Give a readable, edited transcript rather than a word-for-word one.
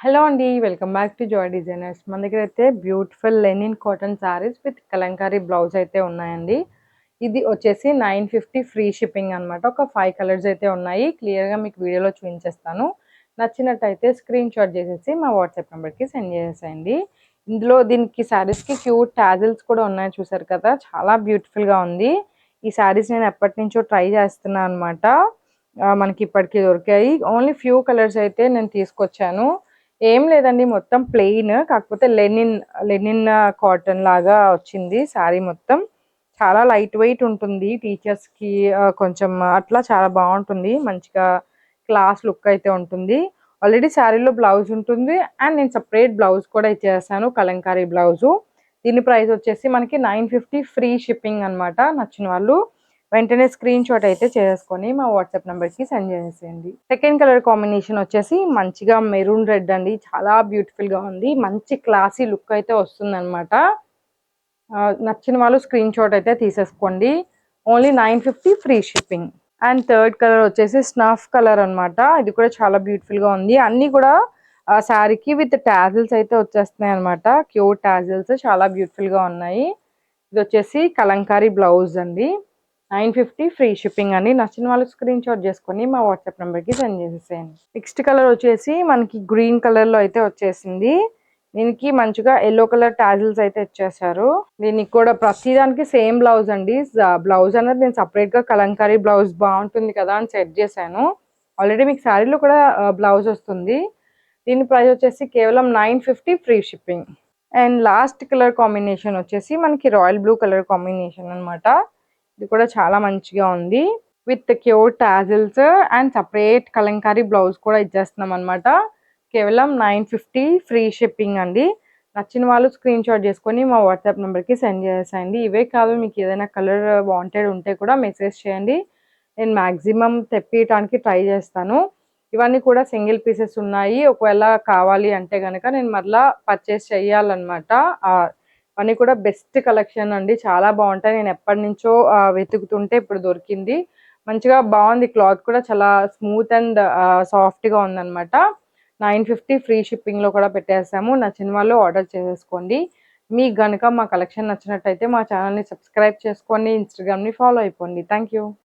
Hello అండి. Welcome back to Joy designers. మన దగ్గరైతే beautiful linen cotton saris with Kalamkari blouse అయితే ఉన్నాయండి. ఇది వచ్చేసి 950 ఫ్రీ షిప్పింగ్ అనమాట. ఒక 5 కలర్స్ అయితే ఉన్నాయి. క్లియర్‌గా మీకు వీడియోలో చూపించేస్తాను. నచ్చినట్టయితే స్క్రీన్ షాట్ చేసేసి మా వాట్సాప్ నెంబర్‌కి సెండ్ చేసేసేయండి. ఇందులో దీనికి శారీస్‌కి క్యూట్ టాజిల్స్ కూడా ఉన్నాయి చూసారు కదా! చాలా బ్యూటిఫుల్‌గా ఉంది. ఈ శారీస్ నేను ఎప్పటినుంచో ట్రై చేస్తున్నాను అనమాట. మనకి ఇప్పటికి దొరికాయి. ఓన్లీ ఫ్యూ కలర్స్ అయితే నేను తీసుకొచ్చాను. ఏం లేదండి, మొత్తం ప్లెయిన్. కాకపోతే లెనిన్ కాటన్ లాగా వచ్చింది శారీ మొత్తం. చాలా లైట్ వెయిట్ ఉంటుంది. టీచర్స్‌కి కొంచెం అట్లా చాలా బాగుంటుంది. మంచిగా క్లాస్ లుక్ అయితే ఉంటుంది. ఆల్రెడీ శారీలో బ్లౌజ్ ఉంటుంది. అండ్ నేను సెపరేట్ బ్లౌజ్ కూడా ఇచ్చేసాను, కలంకారీ బ్లౌజు. దీని ప్రైస్ వచ్చేసి మనకి 950 ఫ్రీ షిప్పింగ్ అనమాట. నచ్చిన వాళ్ళు వెంటనే స్క్రీన్ షాట్ అయితే చేసుకొని మా వాట్సాప్ నెంబర్కి సెండ్ చేసేయండి. సెకండ్ కలర్ కాంబినేషన్ వచ్చేసి మంచిగా మెరూన్ రెడ్ అండి. చాలా బ్యూటిఫుల్గా ఉంది. మంచి క్లాసీ లుక్ అయితే వస్తుందన్నమాట. నచ్చిన వాళ్ళు స్క్రీన్ షాట్ అయితే తీసేసుకోండి. Only 950 free shipping. And third colour వచ్చేసి స్నఫ్ కలర్ అనమాట. ఇది కూడా చాలా బ్యూటిఫుల్గా ఉంది. అన్నీ కూడా శారీకి విత్ టాజిల్స్ అయితే వచ్చేస్తున్నాయి అనమాట. క్యూట్ టాజిల్స్ చాలా బ్యూటిఫుల్గా ఉన్నాయి. ఇది వచ్చేసి కలంకారీ బ్లౌజ్ అండి. 950 ఫ్రీ షిప్పింగ్ అండి. నచ్చిన వాళ్ళు స్క్రీన్ షాట్ చేసుకొని మా వాట్సాప్ నెంబర్కి సెండ్ చేసేసేయండి. నెక్స్ట్ కలర్ వచ్చేసి మనకి గ్రీన్ కలర్లో అయితే వచ్చేసింది. దీనికి మంచిగా ఎల్లో కలర్ టాజిల్స్ అయితే ఇచ్చేసారు. దీనికి కూడా ప్రతిదానికి సేమ్ బ్లౌజ్ అండి. బ్లౌజ్ అనేది నేను సపరేట్గా కలంకారీ బ్లౌజ్ బాగుంటుంది కదా అని సెట్ చేశాను. ఆల్రెడీ మీకు శారీలో కూడా బ్లౌజ్ వస్తుంది. దీని ప్రైస్ వచ్చేసి కేవలం 950 free shipping. And last colour combination వచ్చేసి మనకి రాయల్ బ్లూ కలర్ కాంబినేషన్ అనమాట. ఇది కూడా చాలా మంచిగా ఉంది. With cute tassels and separate Kalamkari blouse కూడా ఇచ్చేస్తున్నాం అనమాట. కేవలం 950 ఫ్రీ షిప్పింగ్ అండి. నచ్చిన వాళ్ళు స్క్రీన్ షాట్ చేసుకొని మా వాట్సాప్ నెంబర్కి సెండ్ చేసేయండి. ఇవే కాదు, మీకు ఏదైనా కలర్ వాంటెడ్ ఉంటే కూడా మెసేజ్ చేయండి. నేను మ్యాక్సిమం తెప్పియటానికి ట్రై చేస్తాను. ఇవన్నీ కూడా సింగిల్ పీసెస్ ఉన్నాయి. ఒకవేళ కావాలి అంటే కనుక నేను మరలా పర్చేస్ చేయాలన్నమాట. ఇవన్నీ కూడా బెస్ట్ కలెక్షన్ అండి. చాలా బాగుంటాయి. నేను ఎప్పటి నుంచో వెతుకుతుంటే ఇప్పుడు దొరికింది. మంచిగా బాగుంది. క్లాత్ కూడా చాలా స్మూత్ అండ్ సాఫ్ట్గా ఉందన్నమాట. 950 ఫ్రీ షిప్పింగ్లో కూడా పెట్టేసాము. నచ్చిన వాళ్ళు ఆర్డర్ చేసేసుకోండి. మీకు గనుక మా కలెక్షన్ నచ్చినట్టయితే మా ఛానల్ని సబ్స్క్రైబ్ చేసుకోండి. ఇన్స్టాగ్రామ్ని ఫాలో అయిపోండి. Thank you.